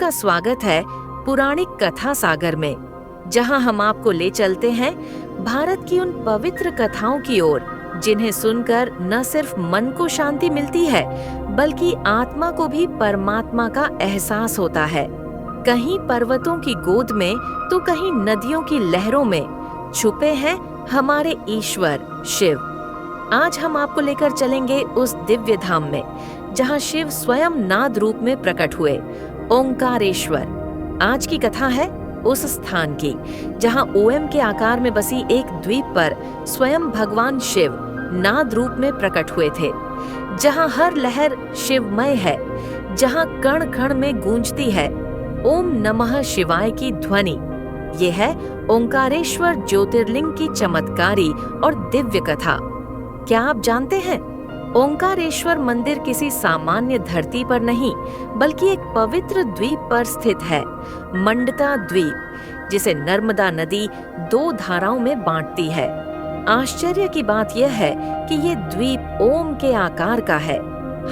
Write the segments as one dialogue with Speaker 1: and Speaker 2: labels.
Speaker 1: आपका स्वागत है पुराणिक कथा सागर में, जहां हम आपको ले चलते हैं भारत की उन पवित्र कथाओं की ओर जिन्हें सुनकर न सिर्फ मन को शांति मिलती है बल्कि आत्मा को भी परमात्मा का एहसास होता है। कहीं पर्वतों की गोद में तो कहीं नदियों की लहरों में छुपे हैं हमारे ईश्वर शिव। आज हम आपको लेकर चलेंगे उस दिव्य धाम में जहां शिव स्वयं नाद रूप में प्रकट हुए, ओंकारेश्वर। आज की कथा है उस स्थान की जहां ओम के आकार में बसी एक द्वीप पर स्वयं भगवान शिव नाद रूप में प्रकट हुए थे, जहां हर लहर शिवमय है, जहां कण कण में गूंजती है ओम नमः शिवाय की ध्वनि। ये है ओंकारेश्वर ज्योतिर्लिंग की चमत्कारी और दिव्य कथा। क्या आप जानते हैं, ओंकारेश्वर मंदिर किसी सामान्य धरती पर नहीं बल्कि एक पवित्र द्वीप पर स्थित है, मंडता द्वीप, जिसे नर्मदा नदी दो धाराओं में बांटती है। आश्चर्य की बात यह है कि ये द्वीप ओम के आकार का है।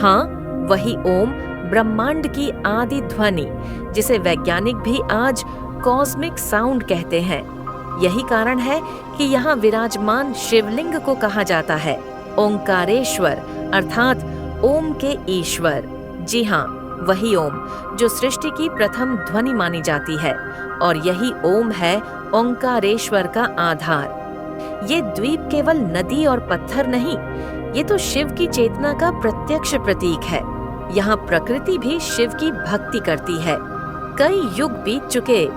Speaker 1: हाँ, वही ओम, ब्रह्मांड की आदि ध्वनि, जिसे वैज्ञानिक भी आज कॉस्मिक साउंड कहते हैं। यही कारण है कि यहाँ विराजमान शिवलिंग को कहा जाता है ओंकारेश्वर, अर्थात ओम के ईश्वर। जी हाँ, वही ओम जो सृष्टि की प्रथम ध्वनि मानी जाती है, और यही ओम है ओंकारेश्वर का आधार। ये द्वीप केवल नदी और पत्थर नहीं, ये तो शिव की चेतना का प्रत्यक्ष प्रतीक है। यहाँ प्रकृति भी शिव की भक्ति करती है। कई युग बीत चुके,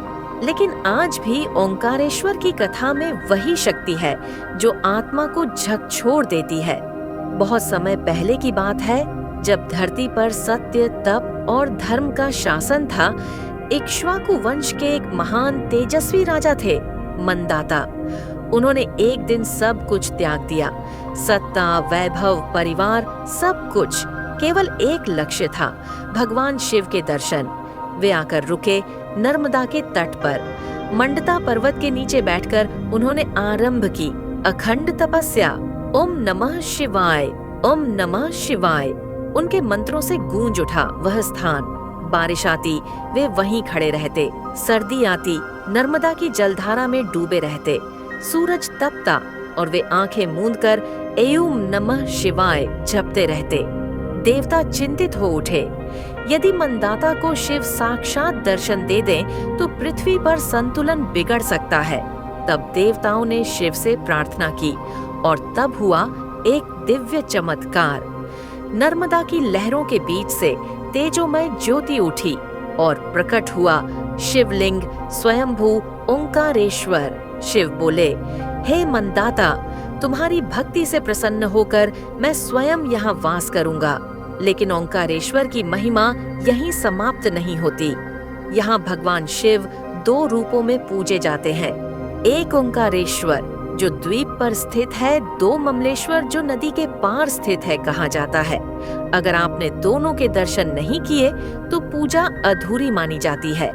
Speaker 1: लेकिन आज भी ओंकारेश्वर की कथा में वही शक्ति है जो आत्मा को झकझोर देती है। बहुत समय पहले की बात है, जब धरती पर सत्य, तप और धर्म का शासन था। इक्ष्वाकु वंश के एक महान तेजस्वी राजा थे, मंदाता। उन्होंने एक दिन सब कुछ त्याग दिया, सत्ता, वैभव, परिवार, सब कुछ। केवल एक लक्ष्य था, भगवान शिव के दर्शन। वे आकर रुके नर्मदा के तट पर। मंडता पर्वत के नीचे बैठकर उन्होंने आरंभ की अखंड तपस्या। ओम नमः शिवाय, ओम नमः शिवाय। उनके मंत्रों से गूंज उठा वह स्थान। बारिश आती, वे वहीं खड़े रहते। सर्दी आती, नर्मदा की जलधारा में डूबे रहते। सूरज तपता और वे आंखें मूंदकर एयूम नमः शिवाय जपते रहते। देवता चिंतित हो उठे। यदि मंदाता को शिव साक्षात दर्शन दे दें तो पृथ्वी पर संतुलन बिगड़ सकता है। तब देवताओं ने शिव से प्रार्थना की और तब हुआ एक दिव्य चमत्कार। नर्मदा की लहरों के बीच से तेजोमय ज्योति उठी और प्रकट हुआ शिवलिंग स्वयंभू ओंकारेश्वर। शिव बोले, हे मंदाता, तुम्हारी भक्ति से प्रसन्न होकर मैं स्वयं यहाँ वास करूंगा। लेकिन ओंकारेश्वर की महिमा यहीं समाप्त नहीं होती। यहाँ भगवान शिव दो रूपों में पूजे जाते हैं। एक ओंकारेश्वर जो द्वीप पर स्थित है, दो ममलेश्वर जो नदी के पार स्थित है कहा जाता है। अगर आपने दोनों के दर्शन नहीं किए तो पूजा अधूरी मानी जाती है।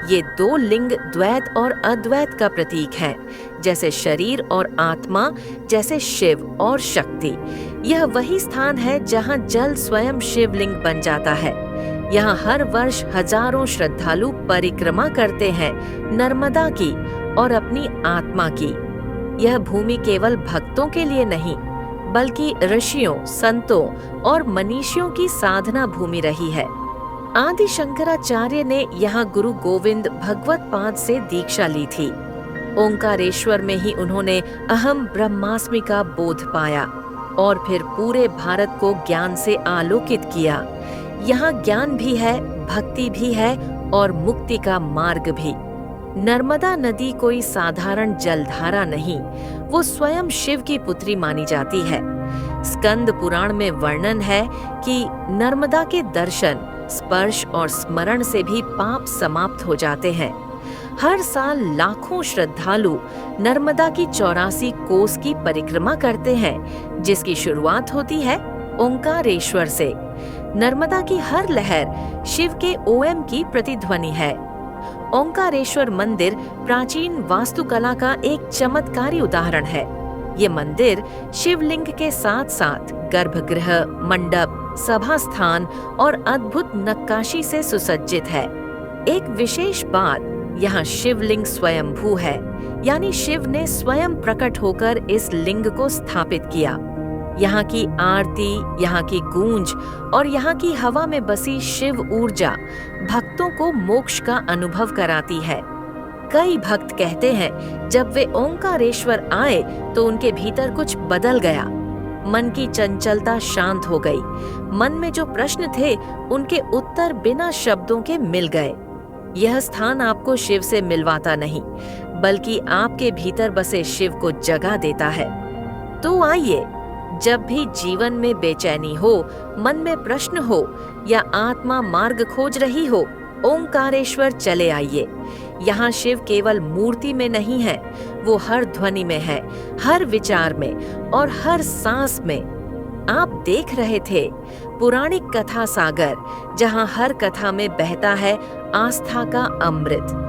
Speaker 1: ये दो लिंग द्वैत और अद्वैत का प्रतीक हैं, जैसे शरीर और आत्मा, जैसे शिव और शक्ति। यह वही स्थान है जहां जल स्वयं शिवलिंग बन जाता है। यहाँ हर वर्ष हजारों श्रद्धालु परिक्रमा करते हैं नर्मदा की और अपनी आत्मा की। यह भूमि केवल भक्तों के लिए नहीं बल्कि ऋषियों, संतों और मनीषियों की साधना भूमि रही है। आदि शंकराचार्य ने यहाँ गुरु गोविंद भगवत पाद से दीक्षा ली थी। ओंकारेश्वर में ही उन्होंने अहम ब्रह्मास्मि का बोध पाया और फिर पूरे भारत को ज्ञान से आलोकित किया। यहाँ ज्ञान भी है, भक्ति भी है और मुक्ति का मार्ग भी। नर्मदा नदी कोई साधारण जलधारा नहीं, वो स्वयं शिव की पुत्री मानी जाती है। स्कंद पुराण में वर्णन है कि नर्मदा के दर्शन, स्पर्श और स्मरण से भी पाप समाप्त हो जाते हैं। हर साल लाखों श्रद्धालु नर्मदा की 84 कोस की परिक्रमा करते हैं, जिसकी शुरुआत होती है ओंकारेश्वर से। नर्मदा की हर लहर शिव के ओम की प्रतिध्वनि है। ओंकारेश्वर मंदिर प्राचीन वास्तुकला का एक चमत्कारी उदाहरण है। ये मंदिर शिवलिंग के साथ साथ गर्भगृह, मंडप, सभा स्थान और अद्भुत नक्काशी से सुसज्जित है। एक विशेष बात, यहाँ शिवलिंग स्वयंभू है, यानी शिव ने स्वयं प्रकट होकर इस लिंग को स्थापित किया। यहाँ की आरती, यहाँ की गूंज और यहाँ की हवा में बसी शिव ऊर्जा भक्तों को मोक्ष का अनुभव कराती है। कई भक्त कहते हैं जब वे ओंकारेश्वर आए तो उनके भीतर कुछ बदल गया। मन की चंचलता शांत हो गई। मन में जो प्रश्न थे उनके उत्तर बिना शब्दों के मिल गए। यह स्थान आपको शिव से मिलवाता नहीं, बल्कि आपके भीतर बसे शिव को जगा देता है। तो आइए, जब भी जीवन में बेचैनी हो, मन में प्रश्न हो या आत्मा मार्ग खोज रही हो, ओंकारेश्वर चले आइए। यहाँ शिव केवल मूर्ति में नहीं है, वो हर ध्वनि में है, हर विचार में और हर सांस में। आप देख रहे थे पुराणिक कथा सागर, जहाँ हर कथा में बहता है आस्था का अमृत।